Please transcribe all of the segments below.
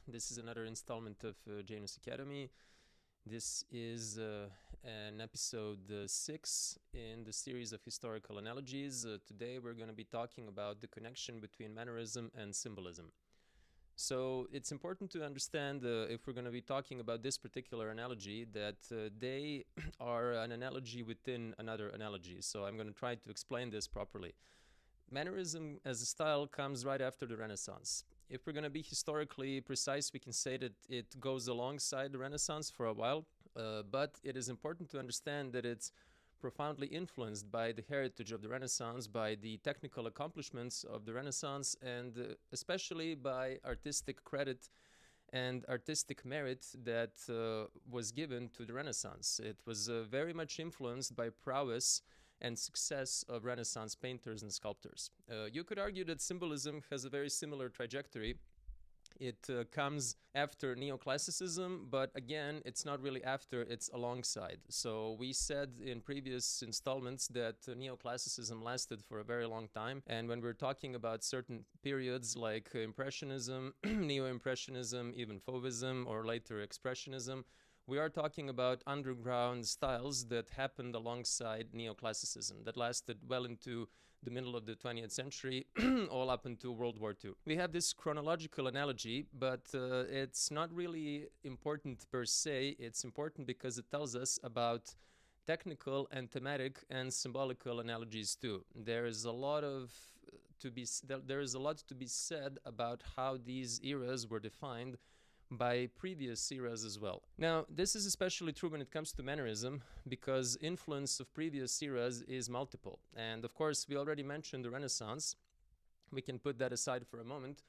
This is another installment of Janus Academy. This is an episode 6 in the series of historical analogies. Today we're going to be talking about the connection between Mannerism and Symbolism. So it's important to understand, if we're going to be talking about this particular analogy, that they are an analogy within another analogy. So I'm going to try to explain this properly. Mannerism as a style comes right after the Renaissance. If we're going to be historically precise, we can say that it goes alongside the Renaissance for a while, but it is important to understand that it's profoundly influenced by the heritage of the Renaissance, by the technical accomplishments of the Renaissance, and especially by artistic credit and artistic merit that was given to the Renaissance. It was very much influenced by prowess and success of Renaissance painters and sculptors. You could argue that symbolism has a very similar trajectory. It comes after neoclassicism, but again, it's not really after, it's alongside. So we said in previous installments that neoclassicism lasted for a very long time. And when we're talking about certain periods like Impressionism, Neo-Impressionism, even Fauvism, or later Expressionism, we are talking about underground styles that happened alongside neoclassicism that lasted well into the middle of the 20th century, all up until World War II. We have this chronological analogy, but it's not really important per se. It's important because it tells us about technical and thematic and symbolical analogies too. There is a lot to be said about how these eras were defined by previous eras as well. Now, this is especially true when it comes to Mannerism, because influence of previous eras is multiple. And of course, we already mentioned the Renaissance. We can put that aside for a moment.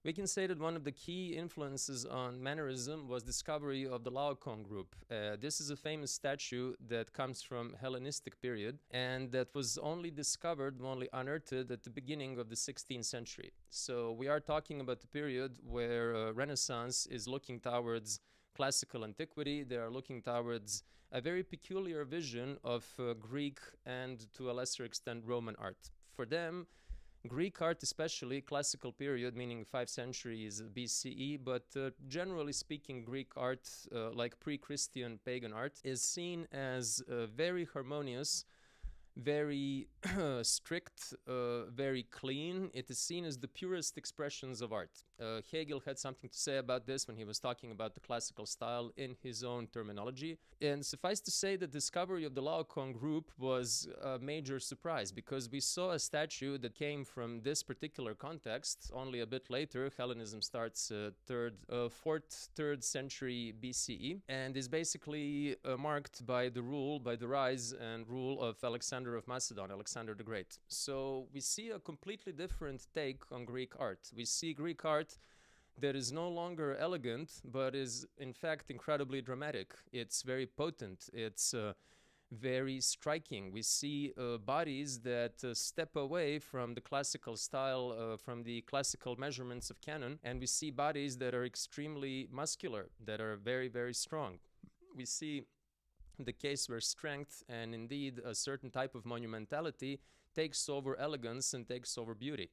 We can say that one of the key influences on Mannerism was discovery of the Laocoon group. This is a famous statue that comes from Hellenistic period and that was only discovered, only unearthed at the beginning of the 16th century. So we are talking about the period where Renaissance is looking towards classical antiquity. They are looking towards a very peculiar vision of Greek and to a lesser extent Roman art. For them, Greek art, especially classical period, meaning 5 centuries BCE, but generally speaking, Greek art, like pre-Christian pagan art, is seen as very harmonious, very strict, very clean. It is seen as the purest expressions of art. Hegel had something to say about this when he was talking about the classical style in his own terminology. And suffice to say, the discovery of the Laocoon group was a major surprise because we saw a statue that came from this particular context only a bit later. Hellenism starts 4th, 3rd century BCE and is basically marked by the rise and rule of Alexander of Macedon, Alexander the Great. So we see a completely different take on Greek art. We see Greek art that is no longer elegant, but is in fact incredibly dramatic. It's very potent. It's very striking. We see bodies that step away from the classical style, from the classical measurements of canon, and we see bodies that are extremely muscular, that are very, very strong. We see the case where strength and indeed a certain type of monumentality takes over elegance and takes over beauty.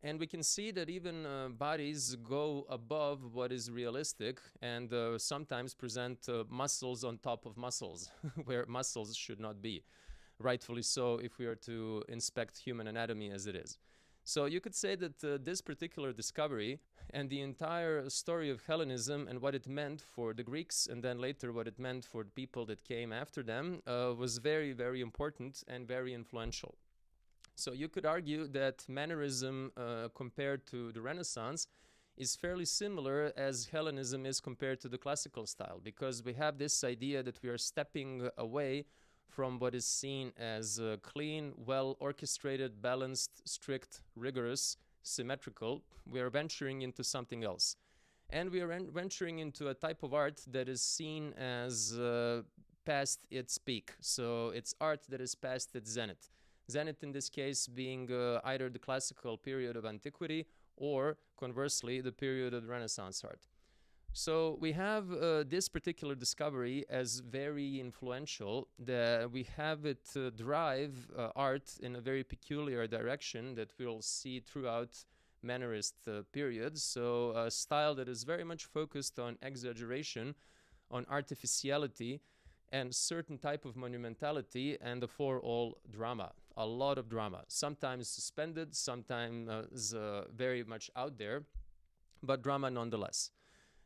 And we can see that even bodies go above what is realistic and sometimes present muscles on top of muscles, where muscles should not be. Rightfully so, if we are to inspect human anatomy as it is. So you could say that this particular discovery and the entire story of Hellenism and what it meant for the Greeks and then later what it meant for the people that came after them was very, very important and very influential. So you could argue that Mannerism compared to the Renaissance is fairly similar as Hellenism is compared to the classical style, because we have this idea that we are stepping away from what is seen as clean, well orchestrated, balanced, strict, rigorous, symmetrical. We are venturing into something else. And we are venturing into a type of art that is seen as past its peak. So it's art that is past its zenith. Zenith in this case being either the classical period of antiquity or conversely the period of the Renaissance art. So we have this particular discovery as very influential. We have it drive art in a very peculiar direction that we'll see throughout Mannerist period. So a style that is very much focused on exaggeration, on artificiality, and certain type of monumentality, and before all drama, a lot of drama, sometimes suspended, sometimes very much out there, but drama nonetheless.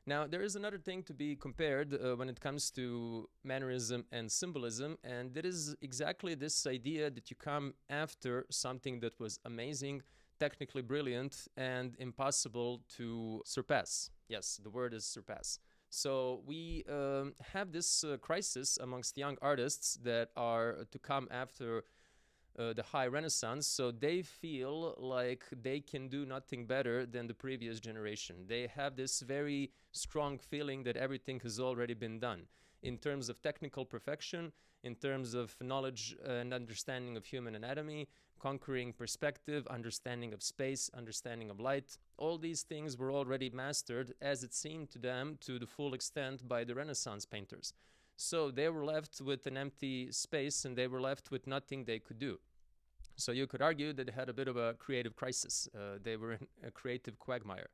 Now, there is another thing to be compared when it comes to Mannerism and Symbolism, and that is exactly this idea that you come after something that was amazing, technically brilliant, and impossible to surpass. Yes, the word is surpass. So we have this crisis amongst young artists that are to come after the high renaissance, so they feel like they can do nothing better than the previous generation. They have this very strong feeling that everything has already been done in terms of technical perfection, in terms of knowledge and understanding of human anatomy, conquering perspective, understanding of space, understanding of light. All these things were already mastered, as it seemed to them, to the full extent by the Renaissance painters. So they were left with an empty space, and they were left with nothing they could do. So you could argue that they had a bit of a creative crisis. They were in a creative quagmire.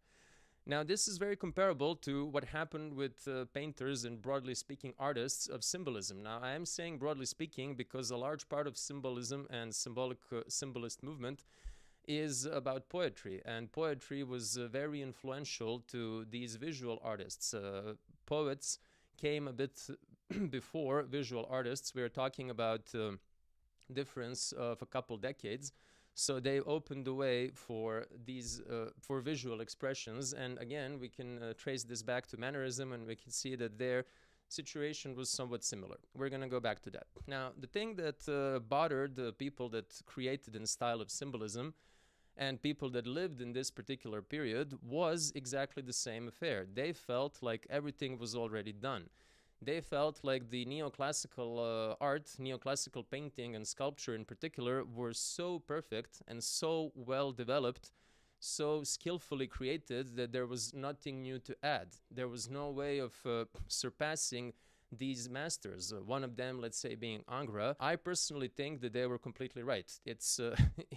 Now, this is very comparable to what happened with painters and, broadly speaking, artists of symbolism. Now, I am saying broadly speaking because a large part of symbolism and symbolist movement is about poetry, and poetry was very influential to these visual artists. Poets came a bit before visual artists. We are talking about difference of a couple decades. So they opened the way for these for visual expressions, and again we can trace this back to Mannerism, and we can see that their situation was somewhat similar. We're going to go back to that. Now, the thing that bothered the people that created in the style of symbolism and people that lived in this particular period was exactly the same affair. They felt like everything was already done. They felt like the neoclassical art, neoclassical painting and sculpture in particular, were so perfect and so well developed, so skillfully created that there was nothing new to add. There was no way of surpassing these masters. One of them, let's say, being Ingres. I personally think that they were completely right. It's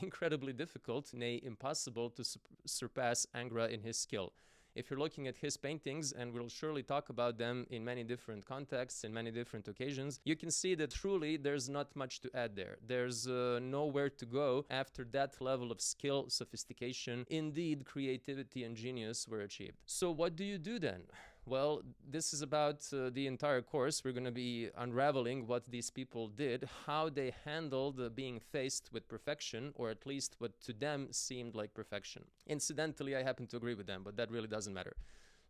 incredibly difficult, nay impossible, to surpass Ingres in his skill. If you're looking at his paintings, and we'll surely talk about them in many different contexts, in many different occasions, you can see that truly there's not much to add there. There's nowhere to go after that level of skill, sophistication, indeed creativity and genius were achieved. So what do you do then? Well, this is about the entire course. We're going to be unraveling what these people did, how they handled being faced with perfection, or at least what to them seemed like perfection. Incidentally, I happen to agree with them, but that really doesn't matter.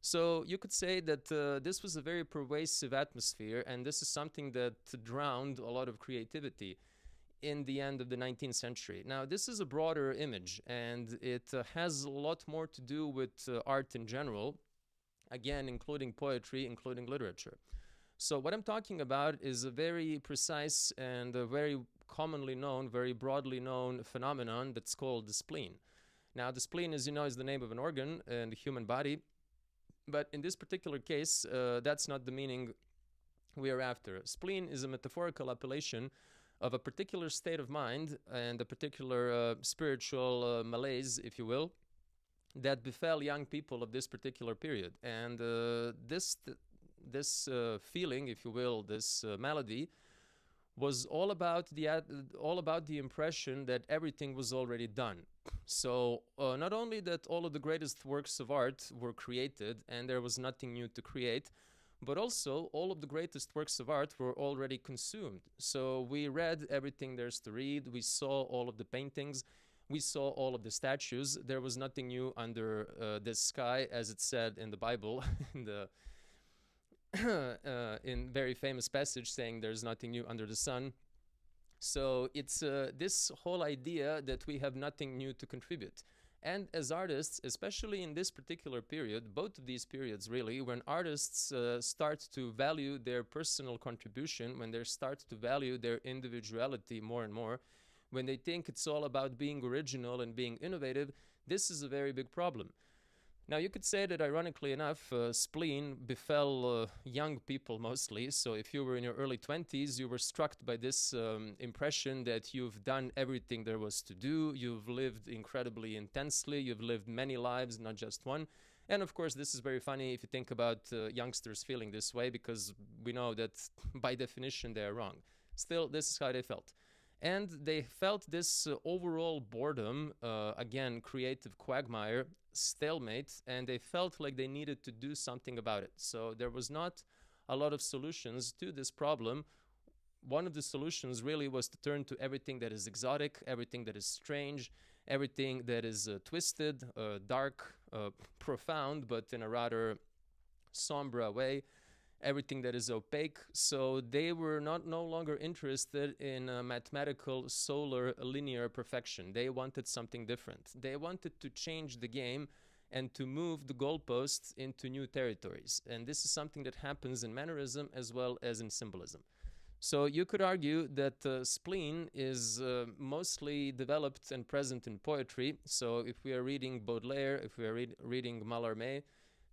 So you could say that this was a very pervasive atmosphere, and this is something that drowned a lot of creativity in the end of the 19th century. Now, this is a broader image, and it has a lot more to do with art in general, again, including poetry, including literature. So what I'm talking about is a very precise and a very commonly known, very broadly known phenomenon that's called the spleen. Now, the spleen, as you know, is the name of an organ in the human body, but in this particular case, that's not the meaning we are after. Spleen is a metaphorical appellation of a particular state of mind and a particular spiritual malaise, if you will, that befell young people of this particular period. And this feeling, if you will, this malady, was all about the impression that everything was already done. So not only that all of the greatest works of art were created and there was nothing new to create, but also all of the greatest works of art were already consumed. So we read everything there's to read, we saw all of the paintings, we saw all of the statues. There was nothing new under this sky, as it said in the Bible, in the in very famous passage saying there's nothing new under the sun. So it's this whole idea that we have nothing new to contribute. And as artists, especially in this particular period, both of these periods really, when artists start to value their personal contribution, when they start to value their individuality more and more, when they think it's all about being original and being innovative, this is a very big problem. Now, you could say that ironically enough, spleen befell young people mostly. So, if you were in your early 20s, you were struck by this impression that you've done everything there was to do, you've lived incredibly intensely, you've lived many lives, not just one. And of course, this is very funny if you think about youngsters feeling this way, because we know that by definition they are wrong. Still, this is how they felt. And they felt this overall boredom, again, creative quagmire, stalemate, and they felt like they needed to do something about it. So there was not a lot of solutions to this problem. One of the solutions really was to turn to everything that is exotic, everything that is strange, everything that is twisted, dark, profound, but in a rather somber way, everything that is opaque. So they were no longer interested in mathematical solar linear perfection. They wanted something different. They wanted to change the game and to move the goalposts into new territories. And this is something that happens in Mannerism as well as in Symbolism. So you could argue that spleen is mostly developed and present in poetry. So if we are reading Baudelaire, if we are reading Mallarmé,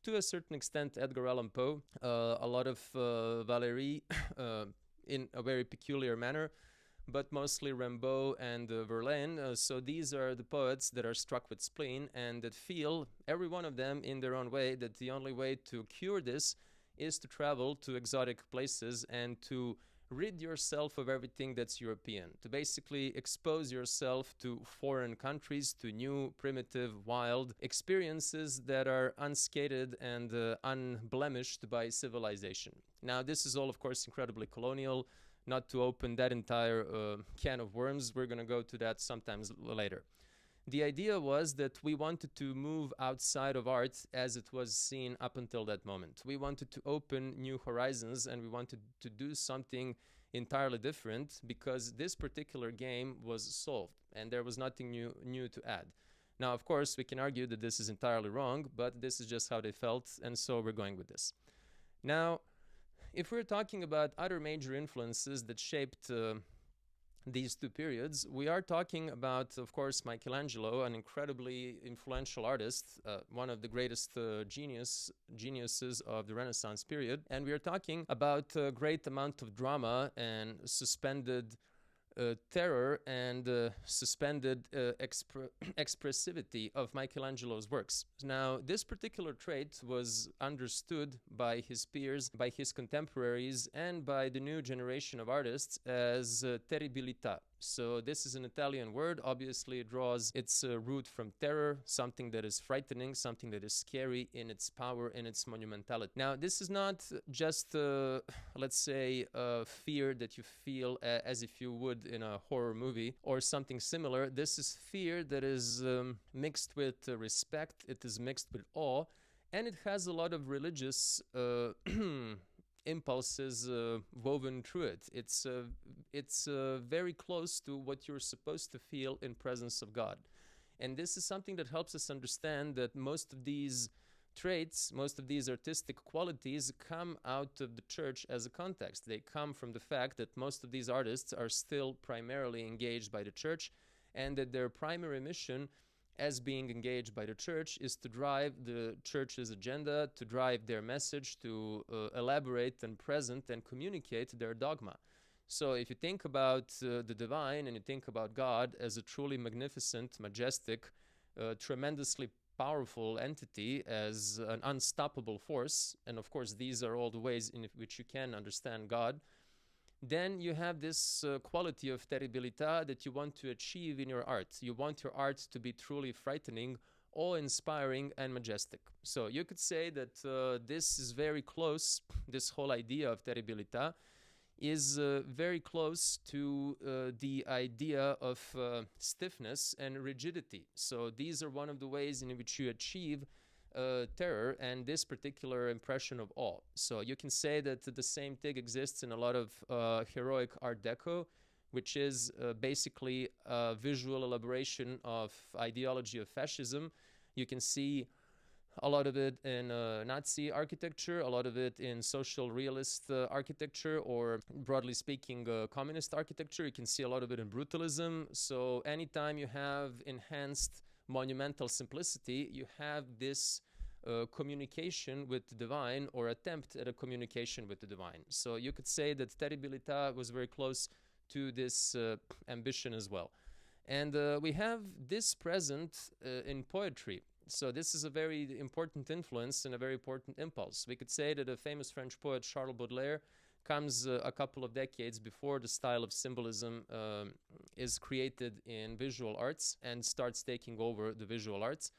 to a certain extent Edgar Allan Poe, a lot of Valéry in a very peculiar manner, but mostly Rimbaud and Verlaine. So these are the poets that are struck with spleen and that feel, every one of them in their own way, that the only way to cure this is to travel to exotic places and to rid yourself of everything that's European, to basically expose yourself to foreign countries, to new, primitive, wild experiences that are unscathed and unblemished by civilization. Now, this is all, of course, incredibly colonial. Not to open that entire can of worms, we're going to go to that sometimes later. The idea was that we wanted to move outside of art as it was seen up until that moment. We wanted to open new horizons and we wanted to do something entirely different because this particular game was solved and there was nothing new to add. Now, of course, we can argue that this is entirely wrong, but this is just how they felt, and so we're going with this. Now, if we're talking about other major influences that shaped these two periods, we are talking about, of course, Michelangelo, an incredibly influential artist, one of the greatest geniuses of the Renaissance period. And we are talking about a great amount of drama and suspended terror and suspended expressivity of Michelangelo's works. Now, this particular trait was understood by his peers, by his contemporaries, and by the new generation of artists as terribilità. So this is an Italian word. Obviously, it draws its root from terror, something that is frightening, something that is scary in its power, in its monumentality. Now, this is not just, let's say, fear that you feel as if you would in a horror movie or something similar. This is fear that is mixed with respect. It is mixed with awe, and it has a lot of religious impulses woven through it. It's very close to what you're supposed to feel in presence of God. And this is something that helps us understand that most of these traits, most of these artistic qualities come out of the church as a context. They come from the fact that most of these artists are still primarily engaged by the church, and that their primary mission as being engaged by the church is to drive the church's agenda, to drive their message, to elaborate and present and communicate their dogma. So if you think about the divine and you think about God as a truly magnificent, majestic, tremendously powerful entity, as an unstoppable force, and of course these are all the ways in which you can understand God, then you have this quality of terribilità that you want to achieve in your art. You want your art to be truly frightening, awe-inspiring, and majestic. So you could say that this is very close, this whole idea of terribilità is very close to the idea of stiffness and rigidity. So these are one of the ways in which you achieve terror and this particular impression of awe. So you can say that the same thing exists in a lot of heroic Art Deco, which is basically a visual elaboration of ideology of fascism. You can see a lot of it in Nazi architecture, a lot of it in social realist architecture, or broadly speaking, communist architecture. You can see a lot of it in brutalism. So anytime you have enhanced monumental simplicity, you have this communication with the divine or attempt at a communication with the divine. So you could say that terribilità was very close to this ambition as well. And we have this present in poetry. So this is a very important influence and a very important impulse. We could say that a famous French poet, Charles Baudelaire, comes a couple of decades before the style of symbolism is created in visual arts and starts taking over the visual arts.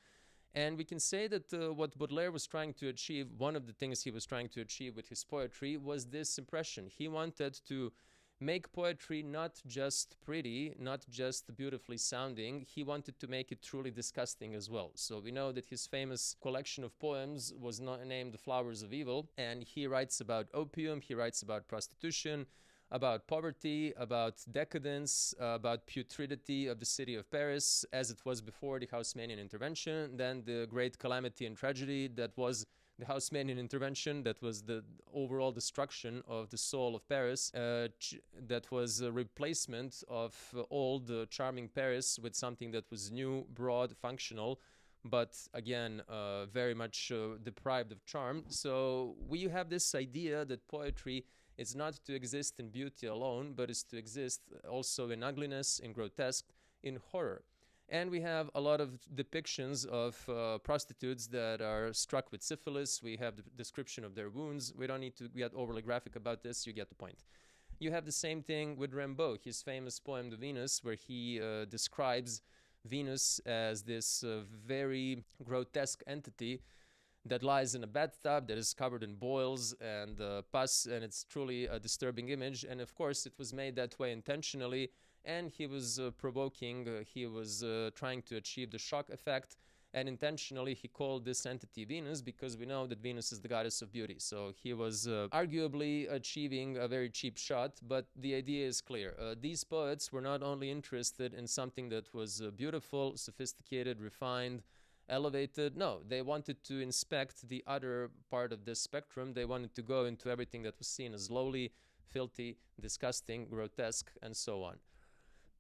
And we can say that what Baudelaire was trying to achieve, one of the things he was trying to achieve with his poetry, was this impression. He wanted to make poetry not just pretty, not just beautifully sounding. He wanted to make it truly disgusting as well. So we know that his famous collection of poems was not named The Flowers of Evil, and he writes about opium, he writes about prostitution, about poverty, about decadence, about putridity of the city of Paris, as it was before the Haussmannian intervention, then the great calamity and tragedy that was the Haussmannian intervention, that was the overall destruction of the soul of Paris, that was a replacement of old charming Paris with something that was new, broad, functional, but again, very much deprived of charm. So we have this idea that poetry is not to exist in beauty alone, but is to exist also in ugliness, in grotesque, in horror. And we have a lot of depictions of prostitutes that are struck with syphilis. We have the description of their wounds. We don't need to get overly graphic about this. You get the point. You have the same thing with Rimbaud, his famous poem The Venus, where he describes Venus as this very grotesque entity that lies in a bathtub that is covered in boils and pus, and it's truly a disturbing image. And of course, it was made that way intentionally, and he was provoking, he was trying to achieve the shock effect, and intentionally he called this entity Venus because we know that Venus is the goddess of beauty. So he was arguably achieving a very cheap shot, but the idea is clear. These poets were not only interested in something that was beautiful, sophisticated, refined, elevated. No, they wanted to inspect the other part of this spectrum. They wanted to go into everything that was seen as lowly, filthy, disgusting, grotesque, and so on.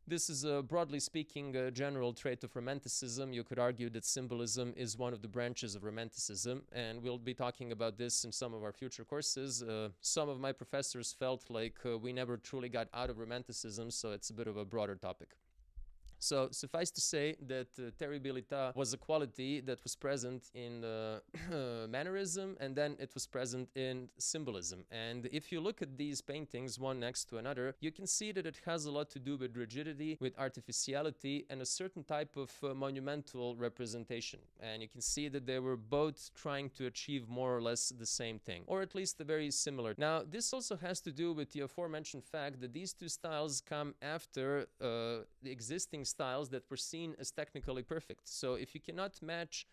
This is, broadly speaking, a general trait of Romanticism. You could argue that symbolism is one of the branches of Romanticism, and we'll be talking about this in some of our future courses. Some of my professors felt like we never truly got out of Romanticism, so it's a bit of a broader topic. So suffice to say that terribilità was a quality that was present in Mannerism, and then it was present in Symbolism. And if you look at these paintings one next to another, you can see that it has a lot to do with rigidity, with artificiality, and a certain type of monumental representation. And you can see that they were both trying to achieve more or less the same thing, or at least very similar. Now, this also has to do with the aforementioned fact that these two styles come after the existing styles that were seen as technically perfect. So if you cannot match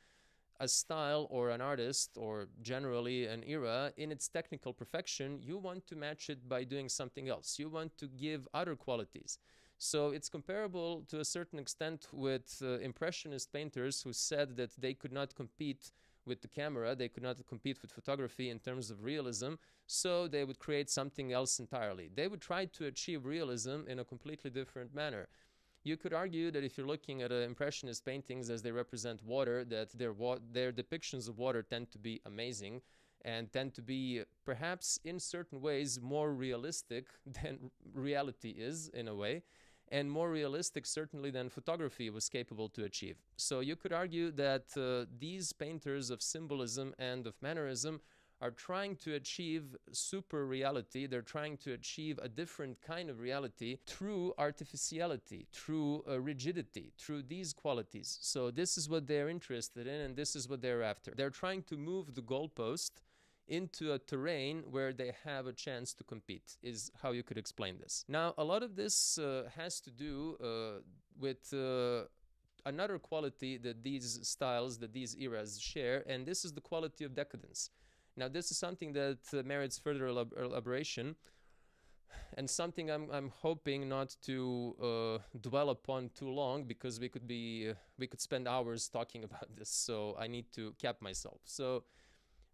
a style or an artist or generally an era in its technical perfection, you want to match it by doing something else. You want to give other qualities. So it's comparable to a certain extent with impressionist painters who said that they could not compete with the camera, they could not compete with photography in terms of realism, so they would create something else entirely. They would try to achieve realism in a completely different manner. You could argue that if you're looking at impressionist paintings as they represent water, that their depictions of water tend to be amazing and tend to be perhaps in certain ways more realistic than reality is in a way, and more realistic certainly than photography was capable to achieve. So you could argue that these painters of symbolism and of mannerism are trying to achieve super reality. They're trying to achieve a different kind of reality through artificiality, through rigidity, through these qualities. So this is what they're interested in, and this is what they're after. They're trying to move the goalpost into a terrain where they have a chance to compete, is how you could explain this. Now, a lot of this has to do with another quality that these styles, that these eras share, and this is the quality of decadence. Now, this is something that merits further elaboration, and something I'm hoping not to dwell upon too long, because we could spend hours talking about this. So I need to cap myself. So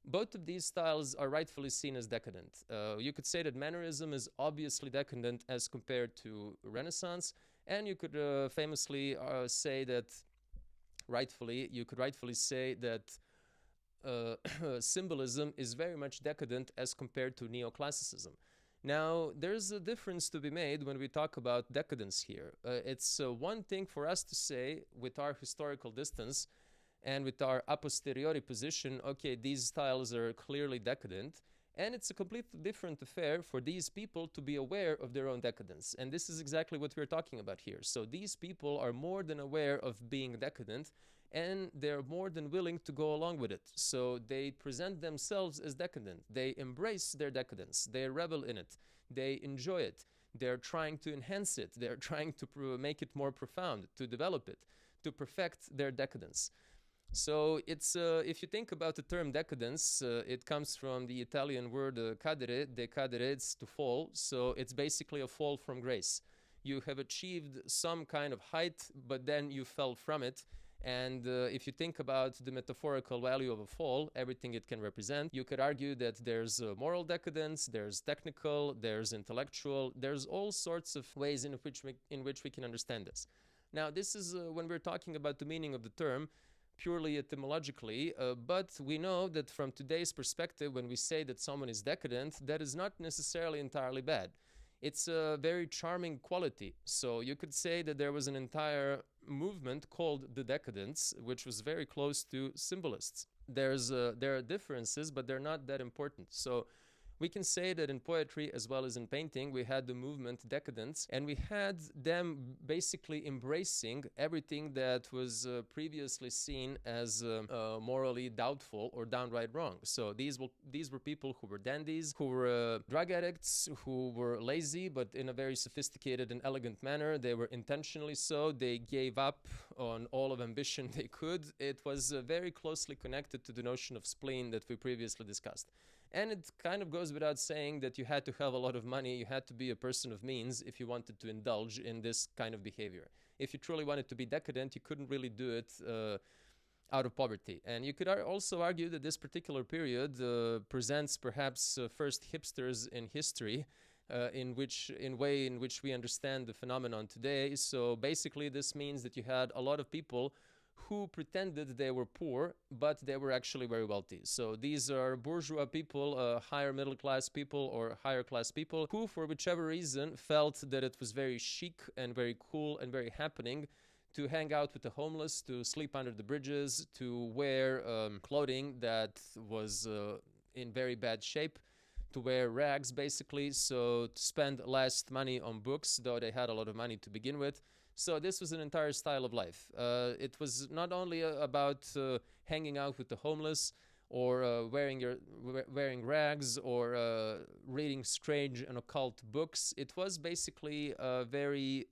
both of these styles are rightfully seen as decadent. You could say that Mannerism is obviously decadent as compared to Renaissance, and you could famously say that rightfully say that symbolism is very much decadent as compared to neoclassicism. Now, there's a difference to be made when we talk about decadence here. It's one thing for us to say, with our historical distance and with our a posteriori position, okay, these styles are clearly decadent. And it's a completely different affair for these people to be aware of their own decadence. And this is exactly what we're talking about here. So these people are more than aware of being decadent, and they're more than willing to go along with it. So they present themselves as decadent. They embrace their decadence. They revel in it. They enjoy it. They're trying to enhance it. They're trying to make it more profound, to develop it, to perfect their decadence. So it's if you think about the term decadence, it comes from the Italian word cadere. Decadere, it's to fall. So it's basically a fall from grace. You have achieved some kind of height, but then you fell from it. And if you think about the metaphorical value of a fall, everything it can represent, you could argue that there's moral decadence, there's technical, there's intellectual, there's all sorts of ways in which we can understand this. Now, this is when we're talking about the meaning of the term, purely etymologically, but we know that from today's perspective, when we say that someone is decadent, that is not necessarily entirely bad. It's a very charming quality. So you could say that there was an entire movement called the decadence, which was very close to symbolists. There are differences, but they're not that important. So we can say that in poetry as well as in painting, we had the movement decadence, and we had them basically embracing everything that was previously seen as morally doubtful or downright wrong. So these were people who were dandies, who were drug addicts, who were lazy, but in a very sophisticated and elegant manner. They were intentionally so. They gave up on all of ambition they could. It was very closely connected to the notion of spleen that we previously discussed. And it kind of goes without saying that you had to have a lot of money, you had to be a person of means if you wanted to indulge in this kind of behavior. If you truly wanted to be decadent, you couldn't really do it out of poverty. And you could also argue that this particular period presents perhaps first hipsters in history, in which we understand the phenomenon today. So basically this means that you had a lot of people who pretended they were poor, but they were actually very wealthy. So these are bourgeois people, higher middle class people or higher class people who, for whichever reason, felt that it was very chic and very cool and very happening to hang out with the homeless, to sleep under the bridges, to wear clothing that was in very bad shape, to wear rags basically, so to spend less money on books, though they had a lot of money to begin with. So this was an entire style of life. It was not only about hanging out with the homeless or wearing rags or reading strange and occult books. It was basically a very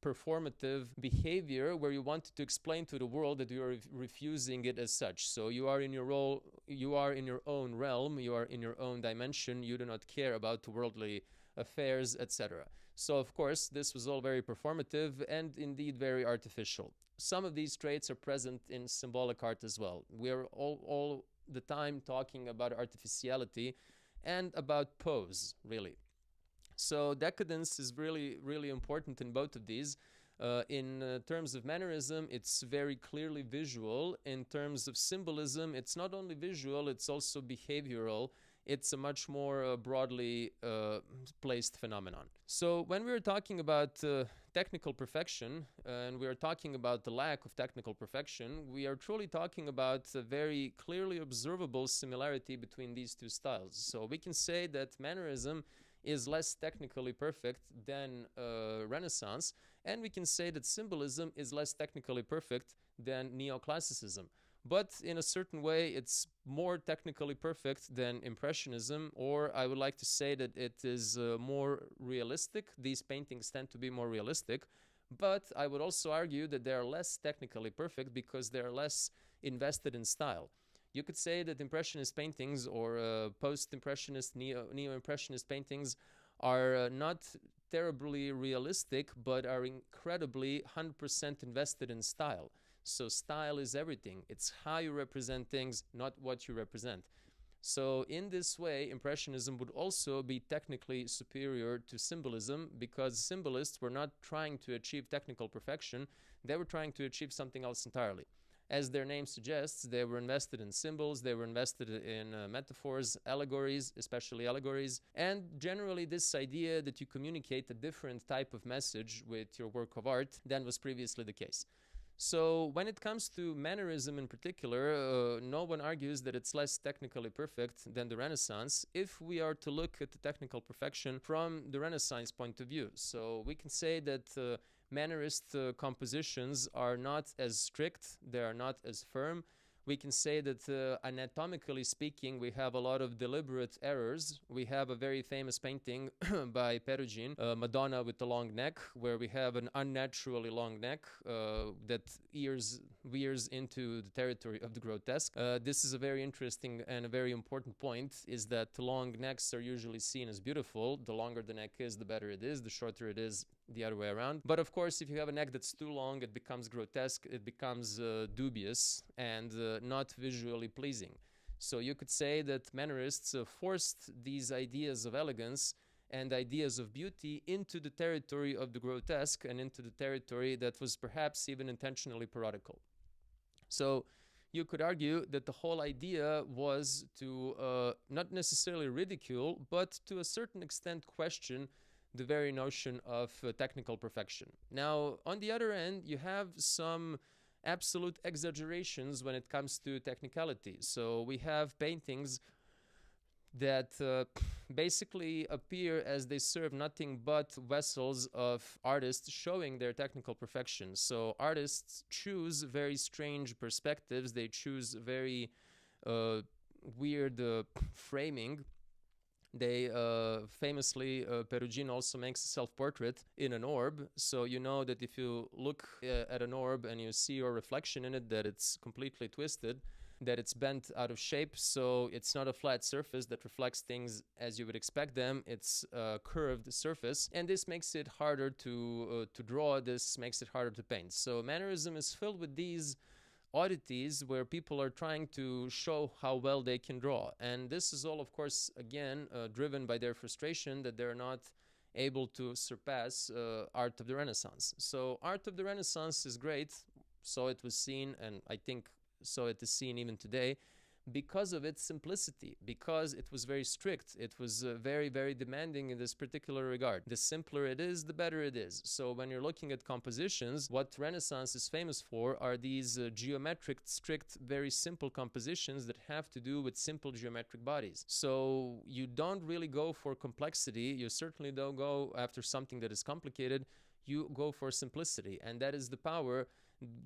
performative behavior where you wanted to explain to the world that you are refusing it as such. So you are in your role, you are in your own realm, you are in your own dimension, you do not care about the worldly affairs, etc. So of course this was all very performative and indeed very artificial. Some of these traits are present in symbolic art as well. We are all the time talking about artificiality and about pose, really. So decadence is really, really important in both of these. In terms of Mannerism, it's very clearly visual. In terms of Symbolism, it's not only visual, it's also behavioral. It's a much more broadly placed phenomenon. So when we're talking about technical perfection, and we're talking about the lack of technical perfection, we are truly talking about a very clearly observable similarity between these two styles. So we can say that Mannerism is less technically perfect than Renaissance, and we can say that Symbolism is less technically perfect than Neoclassicism. But in a certain way, it's more technically perfect than Impressionism, or I would like to say that it is more realistic. These paintings tend to be more realistic, but I would also argue that they are less technically perfect because they are less invested in style. You could say that Impressionist paintings or post-Impressionist, neo-Impressionist paintings are not terribly realistic, but are incredibly 100% invested in style. So style is everything. It's how you represent things, not what you represent. So in this way, Impressionism would also be technically superior to Symbolism because symbolists were not trying to achieve technical perfection. They were trying to achieve something else entirely. As their name suggests, they were invested in symbols, they were invested in metaphors, allegories, especially allegories, and generally this idea that you communicate a different type of message with your work of art than was previously the case. So when it comes to Mannerism in particular, no one argues that it's less technically perfect than the Renaissance if we are to look at the technical perfection from the Renaissance point of view. So we can say that Mannerist compositions are not as strict, they are not as firm. We can say that anatomically speaking, we have a lot of deliberate errors. We have a very famous painting by Perugin, Madonna with the long neck, where we have an unnaturally long neck that veers into the territory of the grotesque. This is a very interesting and a very important point, is that long necks are usually seen as beautiful. The longer the neck is, the better it is. The shorter it is, the other way around. But of course, if you have a neck that's too long, it becomes grotesque, it becomes dubious and not visually pleasing. So you could say that Mannerists forced these ideas of elegance and ideas of beauty into the territory of the grotesque and into the territory that was perhaps even intentionally parodical. So you could argue that the whole idea was to not necessarily ridicule, but to a certain extent question the very notion of technical perfection. Now, on the other end, you have some absolute exaggerations when it comes to technicality. So we have paintings that basically appear as they serve nothing but vessels of artists showing their technical perfection. So artists choose very strange perspectives, they choose very weird framing. They famously, Perugin also makes a self-portrait in an orb. So you know that if you look at an orb and you see your reflection in it, that it's completely twisted, that it's bent out of shape. So it's not a flat surface that reflects things as you would expect them. It's a curved surface. And this makes it harder to draw. This makes it harder to paint. So Mannerism is filled with these oddities where people are trying to show how well they can draw. And this is all, of course, again, driven by their frustration that they're not able to surpass art of the Renaissance. So art of the Renaissance is great. So it was seen, and I think so it is seen even today, because of its simplicity, because it was very strict. It was very, very demanding in this particular regard. The simpler it is, the better it is. So when you're looking at compositions, what Renaissance is famous for are these geometric, strict, very simple compositions that have to do with simple geometric bodies. So you don't really go for complexity. You certainly don't go after something that is complicated. You go for simplicity, and that is the power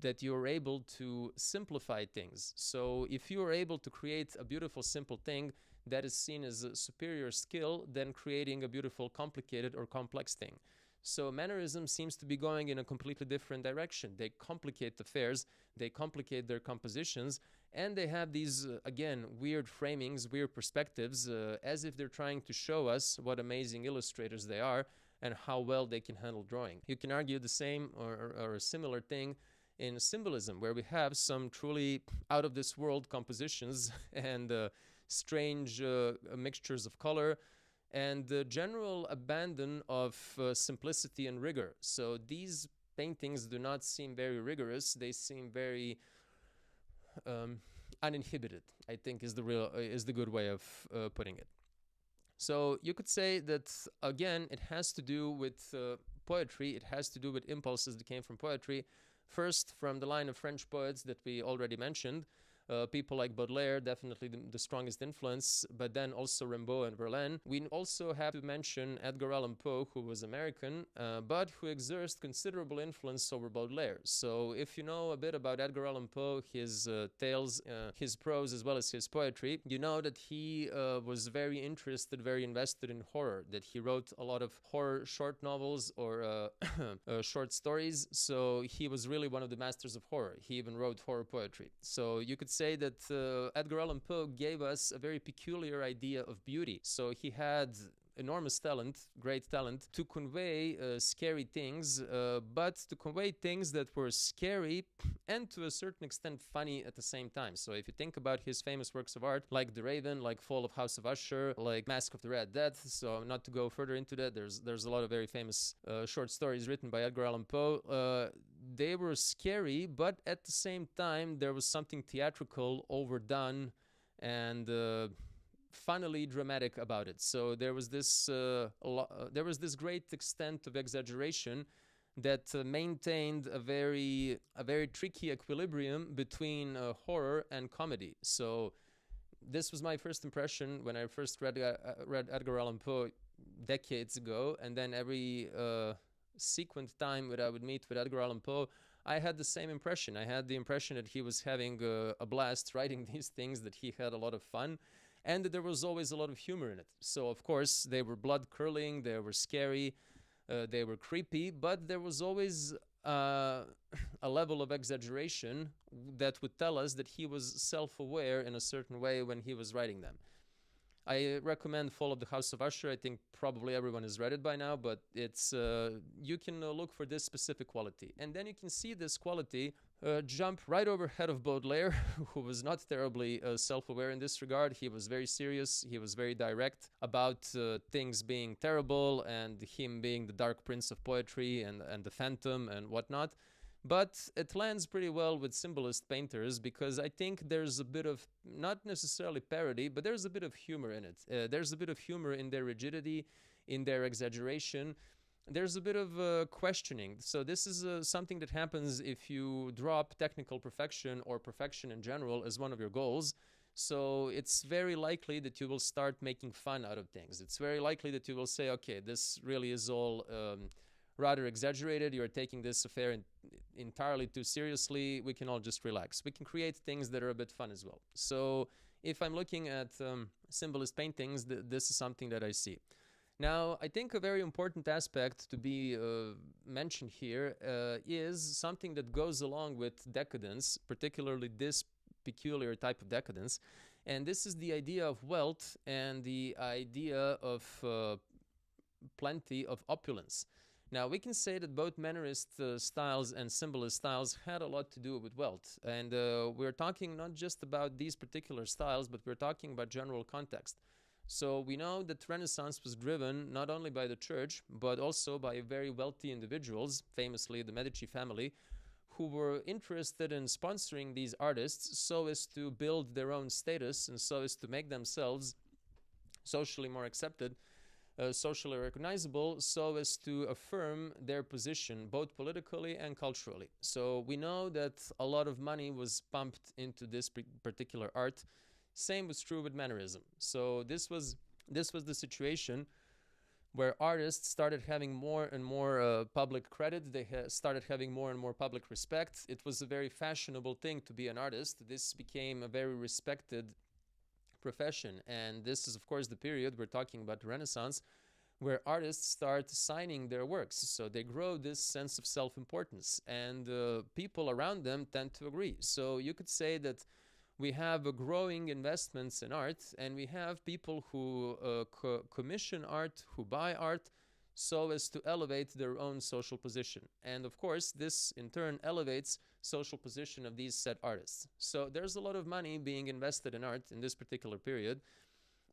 that you're able to simplify things. So if you are able to create a beautiful simple thing, that is seen as a superior skill than creating a beautiful complicated or complex thing. So Mannerism seems to be going in a completely different direction. They complicate affairs, they complicate their compositions, and they have these, again, weird framings, weird perspectives, as if they're trying to show us what amazing illustrators they are and how well they can handle drawing. You can argue the same or a similar thing in Symbolism, where we have some truly out-of-this-world compositions and strange mixtures of color and the general abandon of simplicity and rigor. So these paintings do not seem very rigorous. They seem very uninhibited, I think is the good way of putting it. So you could say that, again, it has to do with poetry. It has to do with impulses that came from poetry. First, from the line of French poets that we already mentioned, people like Baudelaire, definitely the strongest influence, but then also Rimbaud and Verlaine. We also have to mention Edgar Allan Poe, who was American, but who exerted considerable influence over Baudelaire. So if you know a bit about Edgar Allan Poe, his tales, his prose, as well as his poetry, you know that he was very interested, very invested in horror, that he wrote a lot of horror short novels or short stories. So he was really one of the masters of horror. He even wrote horror poetry. So you could say that Edgar Allan Poe gave us a very peculiar idea of beauty. So he had enormous talent, great talent, to convey scary things, but to convey things that were scary and to a certain extent funny at the same time. So if you think about his famous works of art, like The Raven, like Fall of House of Usher, like Mask of the Red Death, so not to go further into that, there's a lot of very famous short stories written by Edgar Allan Poe. they were scary, but at the same time, there was something theatrical, overdone, and funnily dramatic about it. So there was this great extent of exaggeration that maintained a very tricky equilibrium between horror and comedy. So this was my first impression when I first read Edgar Allan Poe decades ago, and then every sequent time that I would meet with Edgar Allan Poe, I had the same impression. I had the impression that he was having a blast writing these things, that he had a lot of fun, and that there was always a lot of humor in it. So, of course, they were blood-curdling, they were scary, they were creepy, but there was always a level of exaggeration that would tell us that he was self-aware in a certain way when he was writing them. I recommend Fall of the House of Usher. I think probably everyone has read it by now, but it's you can look for this specific quality. And then you can see this quality jump right over head of Baudelaire, who was not terribly self-aware in this regard. He was very serious. He was very direct about things being terrible and him being the dark prince of poetry and the phantom and whatnot. But it lands pretty well with symbolist painters because I think there's a bit of, not necessarily parody, but there's a bit of humor in it. There's a bit of humor in their rigidity, in their exaggeration. There's a bit of questioning. So this is something that happens if you drop technical perfection or perfection in general as one of your goals. So it's very likely that you will start making fun out of things. It's very likely that you will say, okay, this really is all rather exaggerated. You're taking this affair entirely too seriously. We can all just relax. We can create things that are a bit fun as well. So if I'm looking at symbolist paintings, this is something that I see. Now, I think a very important aspect to be mentioned here is something that goes along with decadence, particularly this peculiar type of decadence, and this is the idea of wealth and the idea of plenty of opulence. Now, we can say that both Mannerist styles and symbolist styles had a lot to do with wealth. And we're talking not just about these particular styles, but we're talking about general context. So we know that Renaissance was driven not only by the church, but also by very wealthy individuals, famously the Medici family, who were interested in sponsoring these artists so as to build their own status and so as to make themselves socially more accepted, socially recognizable, so as to affirm their position both politically and culturally. So we know that a lot of money was pumped into this particular art. Same was true with Mannerism. So this was the situation where artists started having more and more public credit. They started having more and more public respect. It was a very fashionable thing to be an artist. This became a very respected profession, and this is of course the period we're talking about, the Renaissance, where artists start signing their works. So they grow this sense of self-importance, and people around them tend to agree. So you could say that we have a growing investments in art, and we have people who commission art, who buy art, so as to elevate their own social position. And of course, this in turn elevates social position of these said artists. So there's a lot of money being invested in art in this particular period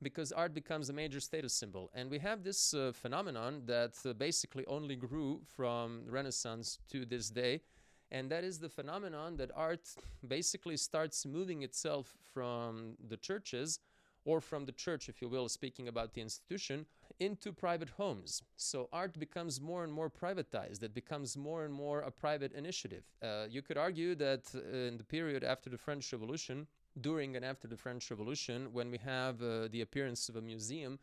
because art becomes a major status symbol. And we have this phenomenon that basically only grew from Renaissance to this day. And that is the phenomenon that art basically starts moving itself from the churches, or from the church, if you will, speaking about the institution, into private homes. So art becomes more and more privatized. It becomes more and more a private initiative. You could argue that in the period after the French Revolution, during and after the French Revolution, when we have the appearance of a museum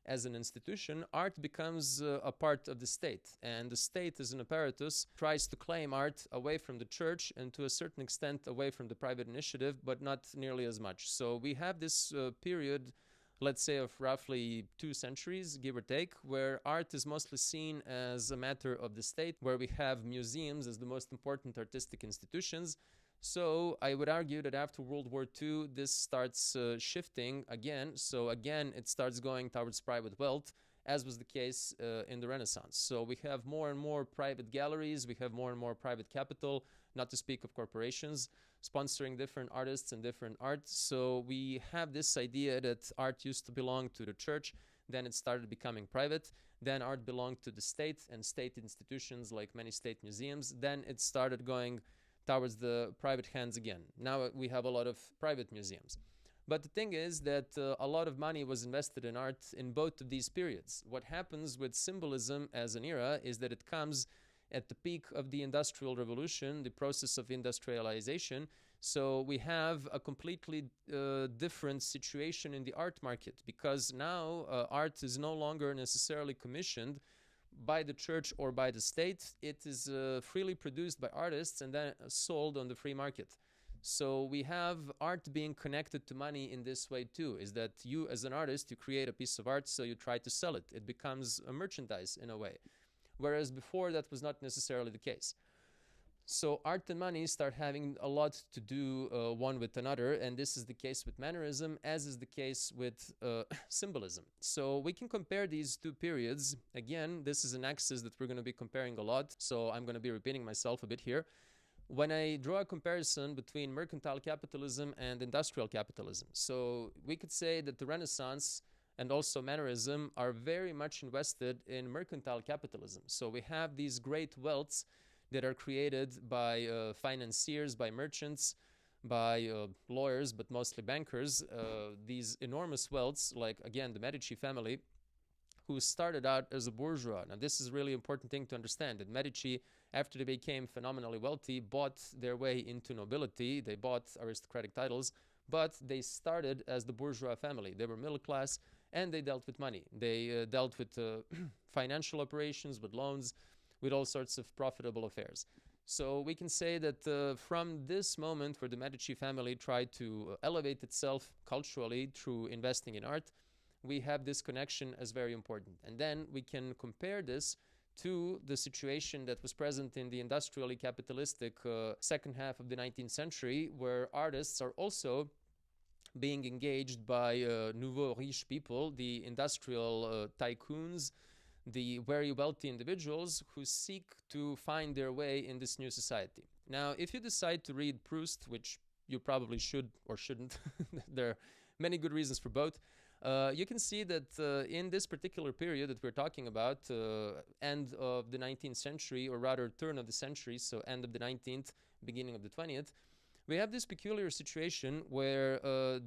as an institution, art becomes a part of the state. And the state as an apparatus tries to claim art away from the church and to a certain extent away from the private initiative, but not nearly as much. So we have this period, let's say, of roughly 2 centuries, give or take, where art is mostly seen as a matter of the state, where we have museums as the most important artistic institutions. So I would argue that after World War II, this starts shifting again. So again, it starts going towards private wealth, as was the case in the Renaissance. So we have more and more private galleries, we have more and more private capital, not to speak of corporations, sponsoring different artists and different art. So we have this idea that art used to belong to the church, Then it started becoming private. Then art belonged to the state and state institutions like many state museums. Then it started going towards the private hands again. Now we have a lot of private museums. But the thing is that a lot of money was invested in art in both of these periods. What happens with symbolism as an era is that it comes at the peak of the Industrial Revolution, the process of industrialization. So we have a completely different situation in the art market, because now art is no longer necessarily commissioned by the church or by the state. It is freely produced by artists and then sold on the free market. So we have art being connected to money in this way too, is that you as an artist, you create a piece of art, so you try to sell it. It becomes a merchandise in a way. Whereas before that was not necessarily the case. So art and money start having a lot to do one with another, and this is the case with Mannerism, as is the case with Symbolism. So we can compare these two periods. Again, this is an axis that we're going to be comparing a lot, so I'm going to be repeating myself a bit here. When I draw a comparison between mercantile capitalism and industrial capitalism, so we could say that the Renaissance and also Mannerism are very much invested in mercantile capitalism. So we have these great wealths that are created by financiers, by merchants, by lawyers, but mostly bankers. These enormous wealths, like again the Medici family, who started out as a bourgeois. Now this is a really important thing to understand, that Medici, after they became phenomenally wealthy, bought their way into nobility. They bought aristocratic titles, but they started as the bourgeois family. They were middle class and they dealt with money. They dealt with financial operations, with loans, with all sorts of profitable affairs. So we can say that from this moment where the Medici family tried to elevate itself culturally through investing in art, we have this connection as very important. And then we can compare this to the situation that was present in the industrially capitalistic second half of the 19th century, where artists are also being engaged by nouveau riche people, the industrial tycoons, the very wealthy individuals who seek to find their way in this new society. Now, if you decide to read Proust, which you probably should or shouldn't, there are many good reasons for both, you can see that in this particular period that we're talking about, end of the 19th century, or rather turn of the century, so end of the 19th, beginning of the 20th, we have this peculiar situation where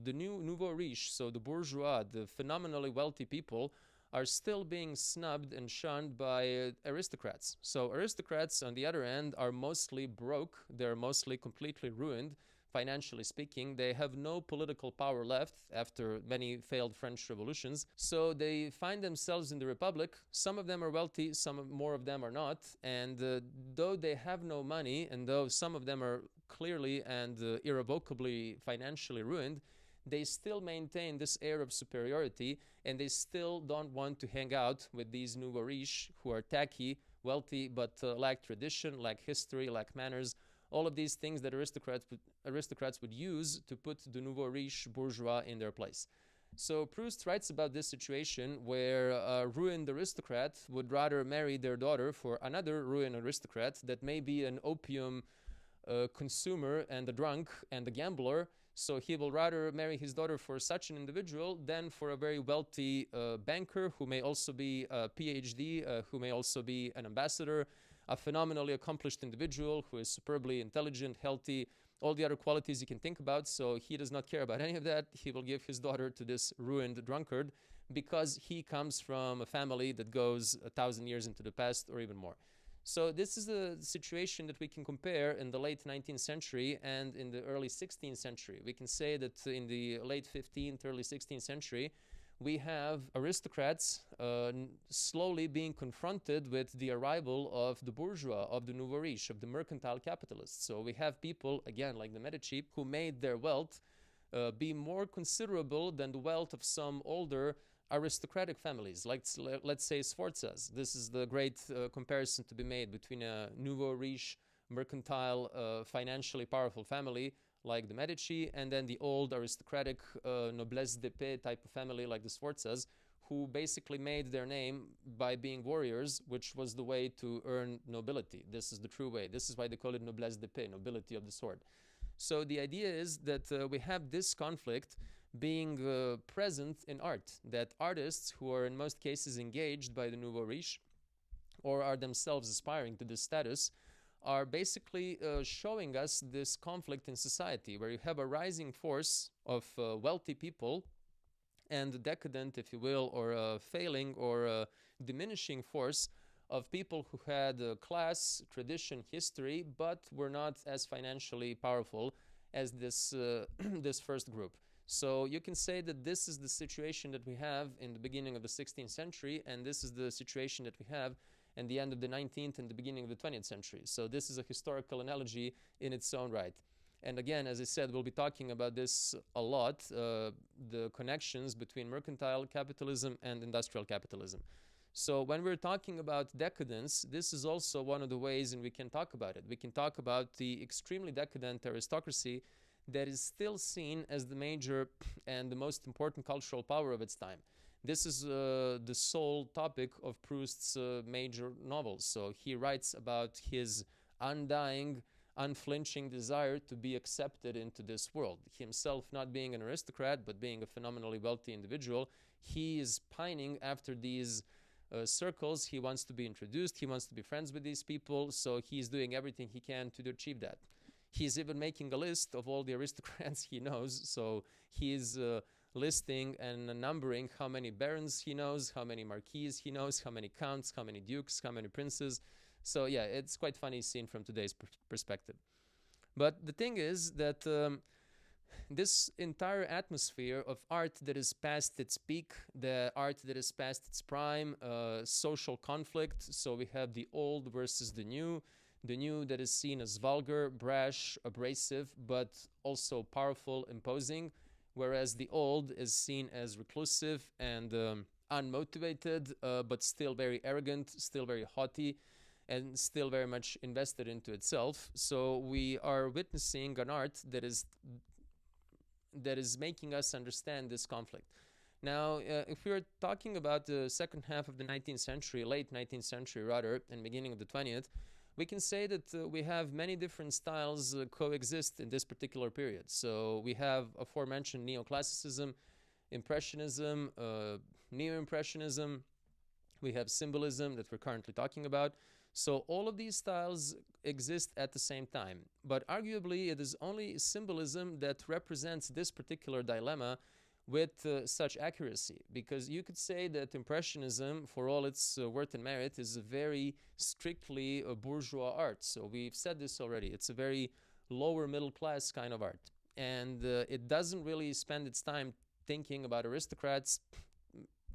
the nouveau riche, so the bourgeois, the phenomenally wealthy people, are still being snubbed and shunned by aristocrats. So aristocrats, on the other end, are mostly broke. They're mostly completely ruined, financially speaking. They have no political power left after many failed French revolutions. So they find themselves in the Republic. Some of them are wealthy, more of them are not. And though they have no money, and though some of them are clearly and irrevocably financially ruined, they still maintain this air of superiority, and they still don't want to hang out with these nouveau riche who are tacky, wealthy, but lack tradition, lack history, lack manners, all of these things that aristocrats would use to put the nouveau riche bourgeois in their place. So Proust writes about this situation where a ruined aristocrat would rather marry their daughter for another ruined aristocrat that may be an opium consumer and a drunk and a gambler. So he will rather marry his daughter for such an individual than for a very wealthy banker who may also be a PhD, who may also be an ambassador, a phenomenally accomplished individual who is superbly intelligent, healthy, all the other qualities you can think about. So he does not care about any of that. He will give his daughter to this ruined drunkard because he comes from a family that goes 1,000 years into the past or even more. So this is a situation that we can compare in the late 19th century and in the early 16th century. We can say that in the late 15th, early 16th century, we have aristocrats slowly being confronted with the arrival of the bourgeois, of the nouveau riche, of the mercantile capitalists. So we have people, again, like the Medici, who made their wealth be more considerable than the wealth of some older aristocratic families, like let's say Sforza's. This is the great comparison to be made between a nouveau riche, mercantile, financially powerful family like the Medici, and then the old aristocratic noblesse d'épée type of family like the Sforzas, who basically made their name by being warriors, which was the way to earn nobility. This is the true way. This is why they call it noblesse d'épée, nobility of the sword. So the idea is that we have this conflict being present in art, that artists who are in most cases engaged by the nouveau riche or are themselves aspiring to this status are basically showing us this conflict in society where you have a rising force of wealthy people and a decadent, if you will, or a failing or a diminishing force of people who had class, tradition, history, but were not as financially powerful as this this first group. So you can say that this is the situation that we have in the beginning of the 16th century, and this is the situation that we have in the end of the 19th and the beginning of the 20th century. So this is a historical analogy in its own right. And again, as I said, we'll be talking about this a lot, the connections between mercantile capitalism and industrial capitalism. So when we're talking about decadence, this is also one of the ways in we can talk about it. We can talk about the extremely decadent aristocracy that is still seen as the major and the most important cultural power of its time. This is the sole topic of Proust's major novels. So he writes about his undying, unflinching desire to be accepted into this world. Himself not being an aristocrat, but being a phenomenally wealthy individual, he is pining after these circles. He wants to be introduced. He wants to be friends with these people. So he's doing everything he can to achieve that. He's even making a list of all the aristocrats he knows. So he's listing and numbering how many barons he knows, how many marquises he knows, how many counts, how many dukes, how many princes. So yeah, it's quite funny seen from today's perspective. But the thing is that this entire atmosphere of art that is past its peak, the art that is past its prime, social conflict. So we have the old versus the new that is seen as vulgar, brash, abrasive, but also powerful, imposing, whereas the old is seen as reclusive and unmotivated, but still very arrogant, still very haughty, and still very much invested into itself. So we are witnessing an art that is making us understand this conflict. Now, if we are talking about the second half of the 19th century, late 19th century rather, and beginning of the 20th, we can say that we have many different styles coexist in this particular period. So we have aforementioned neoclassicism, impressionism, neo-impressionism, we have symbolism that we're currently talking about. So all of these styles exist at the same time. But arguably, it is only symbolism that represents this particular dilemma with such accuracy. Because you could say that Impressionism, for all its worth and merit, is a very strictly bourgeois art. So we've said this already. It's a very lower middle class kind of art. And it doesn't really spend its time thinking about aristocrats,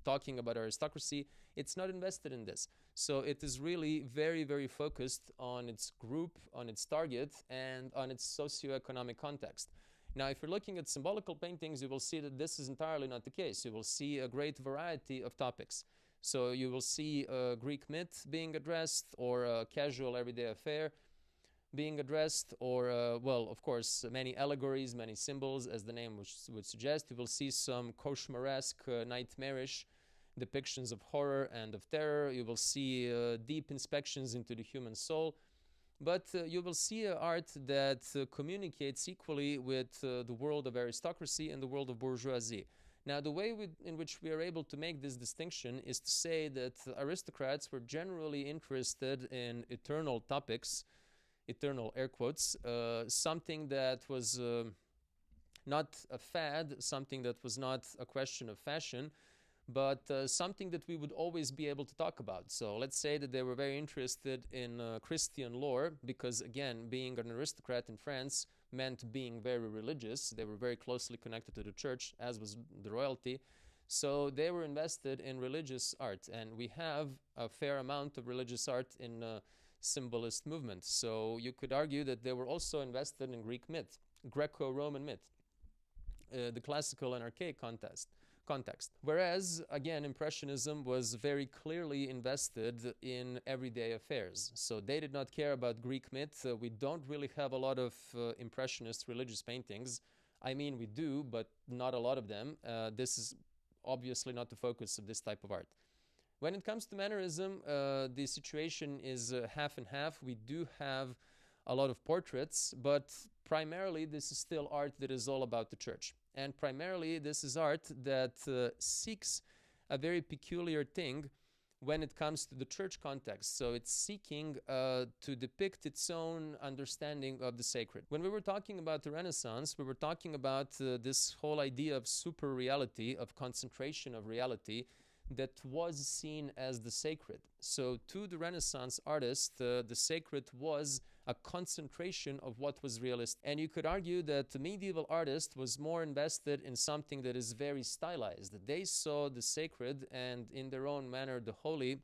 talking about aristocracy. It's not invested in this. So it is really very, very focused on its group, on its target, and on its socioeconomic context. Now, if you're looking at symbolical paintings, you will see that this is entirely not the case. You will see a great variety of topics. So you will see a Greek myth being addressed, or a casual everyday affair being addressed, or, well, of course, many allegories, many symbols, as the name would suggest. You will see some cauchemaresque, nightmarish depictions of horror and of terror. You will see deep inspections into the human soul. But you will see art that communicates equally with the world of aristocracy and the world of bourgeoisie. Now, the way in which we are able to make this distinction is to say that aristocrats were generally interested in eternal topics, eternal air quotes, something that was not a fad, something that was not a question of fashion, but something that we would always be able to talk about. So let's say that they were very interested in Christian lore, because again, being an aristocrat in France meant being very religious. They were very closely connected to the church, as was the royalty. So they were invested in religious art, and we have a fair amount of religious art in symbolist movement. So you could argue that they were also invested in Greek myth, Greco-Roman myth, the classical and archaic context. Whereas, again, Impressionism was very clearly invested in everyday affairs. So they did not care about Greek myth. We don't really have a lot of Impressionist religious paintings. I mean, we do, but not a lot of them. This is obviously not the focus of this type of art. When it comes to Mannerism, the situation is half and half. We do have a lot of portraits, but primarily this is still art that is all about the church. And primarily, this is art that seeks a very peculiar thing when it comes to the church context. So it's seeking to depict its own understanding of the sacred. When we were talking about the Renaissance, we were talking about this whole idea of super reality, of concentration of reality, that was seen as the sacred. So to the Renaissance artist, the sacred was a concentration of what was realistic. And you could argue that the medieval artist was more invested in something that is very stylized. They saw the sacred and, in their own manner, the holy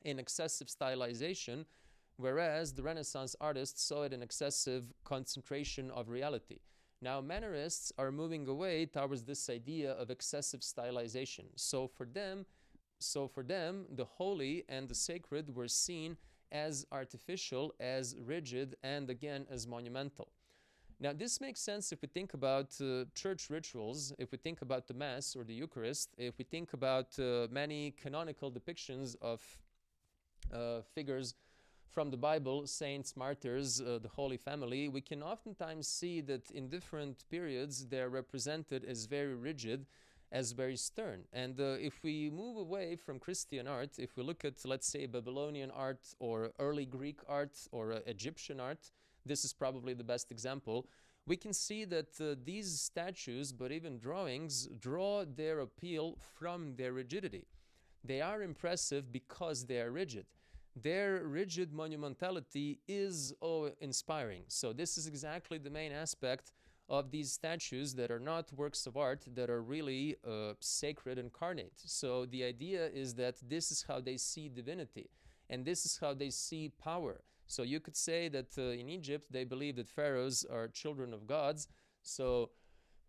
in excessive stylization, whereas the Renaissance artists saw it in excessive concentration of reality. Now, Mannerists are moving away towards this idea of excessive stylization. So for them, the holy and the sacred were seen as artificial, as rigid, and again, as monumental. Now, this makes sense if we think about church rituals, if we think about the Mass or the Eucharist, if we think about many canonical depictions of figures from the Bible, saints, martyrs, the Holy Family. We can oftentimes see that in different periods they're represented as very rigid, as very stern. And if we move away from Christian art, if we look at, let's say, Babylonian art or early Greek art or Egyptian art, this is probably the best example, we can see that these statues, but even drawings, draw their appeal from their rigidity. They are impressive because they are rigid. Their rigid monumentality is inspiring. So this is exactly the main aspect of these statues that are not works of art, that are really sacred incarnate. So the idea is that this is how they see divinity, and this is how they see power. So you could say that in Egypt, they believe that pharaohs are children of gods, so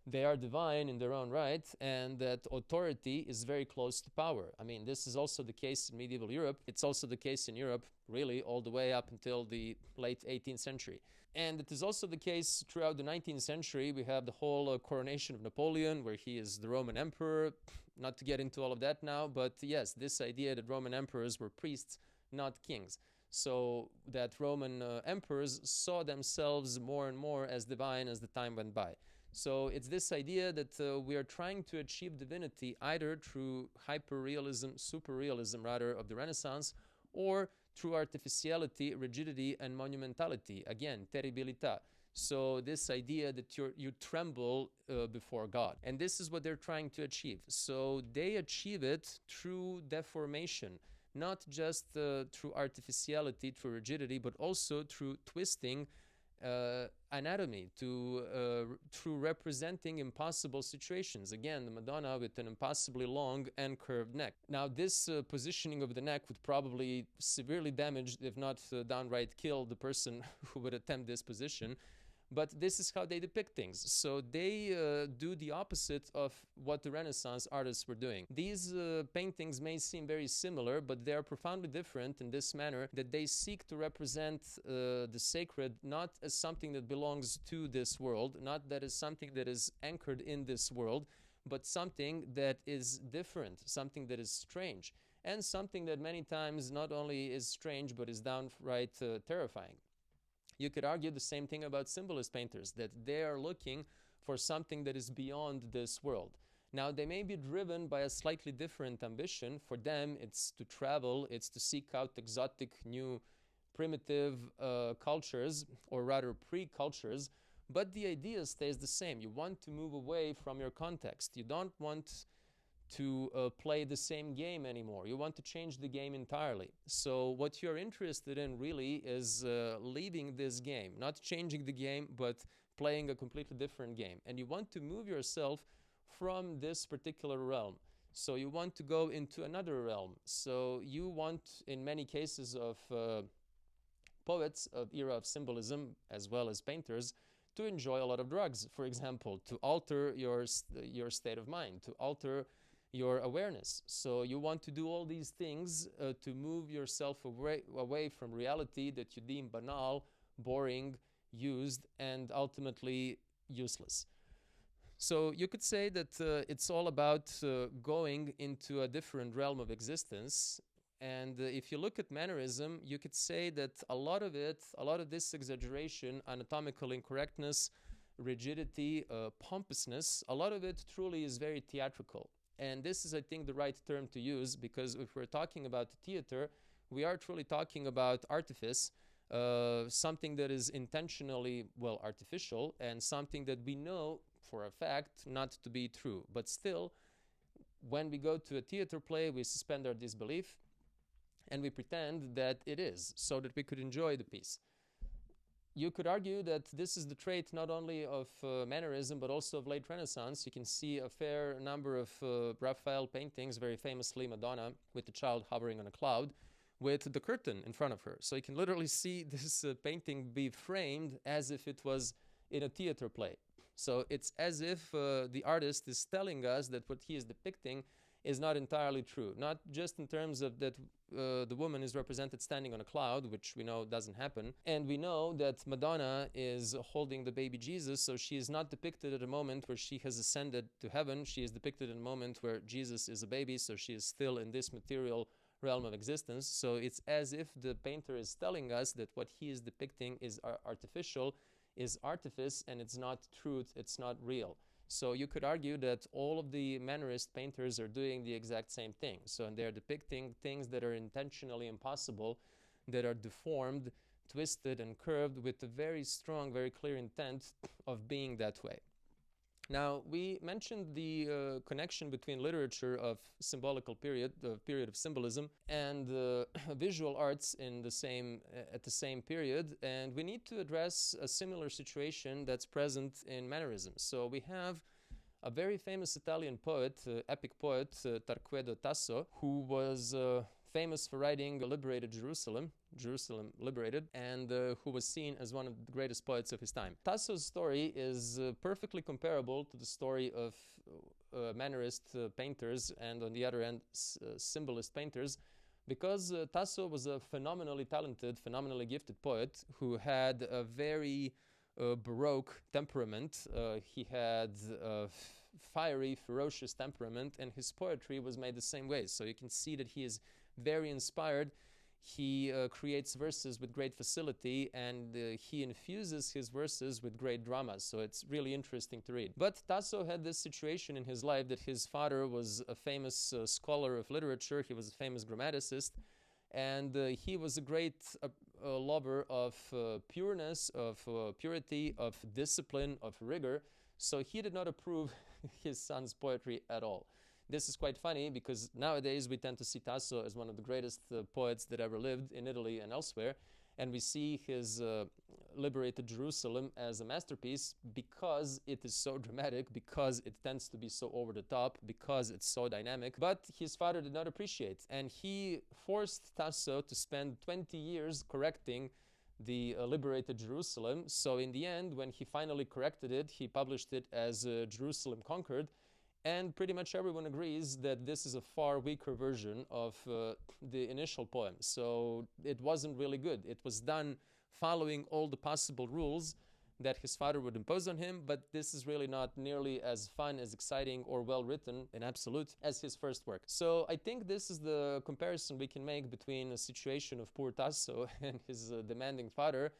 they are divine in their own right, and that authority is very close to power. I mean, this is also the case in medieval Europe. It's also the case in Europe, really, all the way up until the late 18th century. And it is also the case throughout the 19th century. We have the whole coronation of Napoleon, where he is the Roman emperor. Not to get into all of that now, but yes, this idea that Roman emperors were priests, not kings. So that Roman emperors saw themselves more and more as divine as the time went by. So it's this idea that we are trying to achieve divinity either through hyperrealism, superrealism rather, of the Renaissance, or through artificiality, rigidity, and monumentality. Again, terribilità. So this idea that you tremble before God. And this is what they're trying to achieve. So they achieve it through deformation, not just through artificiality, through rigidity, but also through twisting anatomy, through representing impossible situations. Again, the Madonna with an impossibly long and curved neck. Now, this positioning of the neck would probably severely damage, if not downright kill, the person who would attempt this position. But this is how they depict things. So they do the opposite of what the Renaissance artists were doing. These paintings may seem very similar, but they are profoundly different in this manner, that they seek to represent the sacred not as something that belongs to this world, not that is something that is anchored in this world, but something that is different, something that is strange, and something that many times not only is strange, but is downright terrifying. You could argue the same thing about symbolist painters, that they are looking for something that is beyond this world. Now, they may be driven by a slightly different ambition. For them, it's to travel, it's to seek out exotic, new, primitive cultures, or rather pre-cultures, but the idea stays the same. You want to move away from your context. You don't want to play the same game anymore. You want to change the game entirely. So what you're interested in really is leaving this game, not changing the game, but playing a completely different game. And you want to move yourself from this particular realm. So you want to go into another realm. So you want, in many cases of poets of era of symbolism, as well as painters, to enjoy a lot of drugs, for example, to alter your state of mind, to alter your awareness. So you want to do all these things to move yourself away from reality that you deem banal, boring, used, and ultimately useless. So you could say that it's all about going into a different realm of existence. And if you look at Mannerism, you could say that a lot of this exaggeration, anatomical incorrectness, rigidity, pompousness. A lot of it truly is very theatrical. And this is, I think, the right term to use, because if we're talking about theater, we are truly talking about artifice, something that is intentionally, well, artificial, and something that we know for a fact not to be true. But still, when we go to a theater play, we suspend our disbelief and we pretend that it is, so that we could enjoy the piece. You could argue that this is the trait not only of Mannerism, but also of late Renaissance. You can see a fair number of Raphael paintings, very famously Madonna with the child hovering on a cloud, with the curtain in front of her. So you can literally see this painting be framed as if it was in a theater play. So it's as if the artist is telling us that what he is depicting is not entirely true. Not just in terms of that the woman is represented standing on a cloud, which we know doesn't happen. And we know that Madonna is holding the baby Jesus, so she is not depicted at a moment where she has ascended to heaven. She is depicted in a moment where Jesus is a baby, so she is still in this material realm of existence. So it's as if the painter is telling us that what he is depicting is artificial, is artifice, and it's not truth, it's not real. So you could argue that all of the Mannerist painters are doing the exact same thing. So and they're depicting things that are intentionally impossible, that are deformed, twisted, and curved with a very strong, very clear intent of being that way. Now, we mentioned the connection between literature of symbolical period, the period of symbolism, and visual arts in the same at the same period, and we need to address a similar situation that's present in Mannerism. So we have a very famous Italian poet, epic poet, Tarquedo Tasso, who was famous for writing Liberated Jerusalem, Jerusalem Liberated, and who was seen as one of the greatest poets of his time. Tasso's story is perfectly comparable to the story of Mannerist painters and, on the other end, symbolist painters, because Tasso was a phenomenally talented, phenomenally gifted poet who had a very Baroque temperament. He had fiery, ferocious temperament, and his poetry was made the same way. So you can see that he is very inspired. He creates verses with great facility, and he infuses his verses with great drama. So it's really interesting to read. But Tasso had this situation in his life that his father was a famous scholar of literature. He was a famous grammaticist, and he was a great lover of pureness, of purity, of discipline, of rigor. So he did not approve his son's poetry at all. This is quite funny because nowadays we tend to see Tasso as one of the greatest poets that ever lived in Italy and elsewhere. And we see his Liberated Jerusalem as a masterpiece because it is so dramatic, because it tends to be so over the top, because it's so dynamic. But his father did not appreciate, and he forced Tasso to spend 20 years correcting the Liberated Jerusalem. So in the end, when he finally corrected it, he published it as Jerusalem Conquered. And pretty much everyone agrees that this is a far weaker version of the initial poem. So it wasn't really good. It was done following all the possible rules that his father would impose on him, but this is really not nearly as fun, as exciting, or well written in absolute as his first work. So I think this is the comparison we can make between a situation of poor Tasso and his demanding father,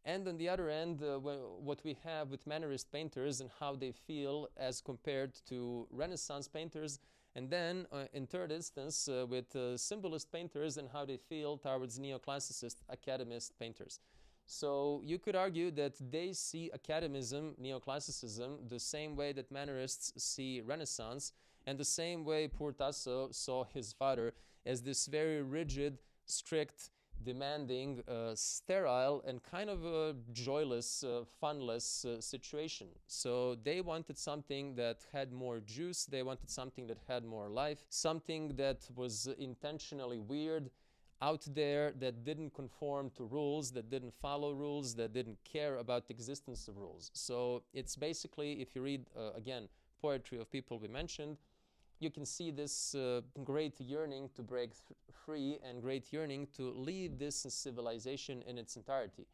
and on the other end, what we have with Mannerist painters and how they feel as compared to Renaissance painters, and then in third instance with symbolist painters and how they feel towards neoclassicist academist painters. So you could argue that they see academism, neoclassicism, the same way that Mannerists see Renaissance, and the same way poor Tasso saw his father, as this very rigid, strict, demanding, sterile, and kind of a joyless, funless situation. So they wanted something that had more juice, they wanted something that had more life, something that was intentionally weird, out there, that didn't conform to rules, that didn't follow rules, that didn't care about the existence of rules. So it's basically, if you read, again, poetry of people we mentioned, you can see this great yearning to break free and great yearning to leave this civilization in its entirety,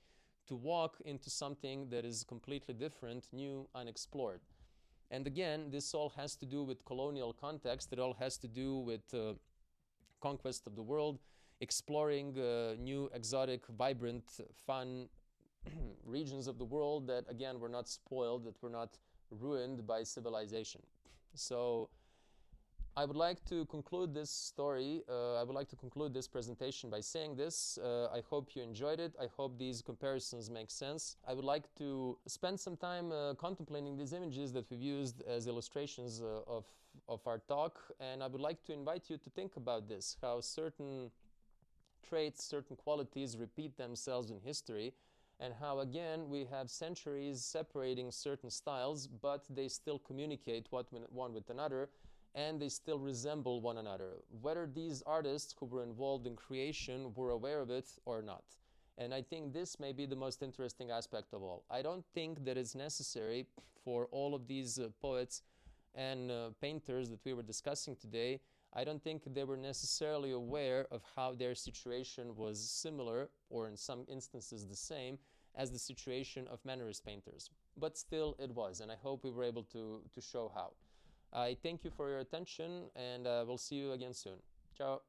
to walk into something that is completely different, new, unexplored. And again, this all has to do with colonial context. It all has to do with conquest of the world, exploring new, exotic, vibrant, fun, regions of the world that, again, were not spoiled, that were not ruined by civilization. So I would like to conclude this story. I would like to conclude this presentation by saying this. I hope you enjoyed it. I hope these comparisons make sense. I would like to spend some time contemplating these images that we've used as illustrations of our talk. And I would like to invite you to think about this, how certain traits, certain qualities repeat themselves in history, and how, again, we have centuries separating certain styles, but they still communicate one with another, and they still resemble one another, whether these artists who were involved in creation were aware of it or not. And I think this may be the most interesting aspect of all. I don't think that it's necessary for all of these poets and painters that we were discussing today. I don't think they were necessarily aware of how their situation was similar, or in some instances the same, as the situation of Mannerist painters. But still it was, and I hope we were able to show how. I thank you for your attention, and we'll see you again soon. Ciao.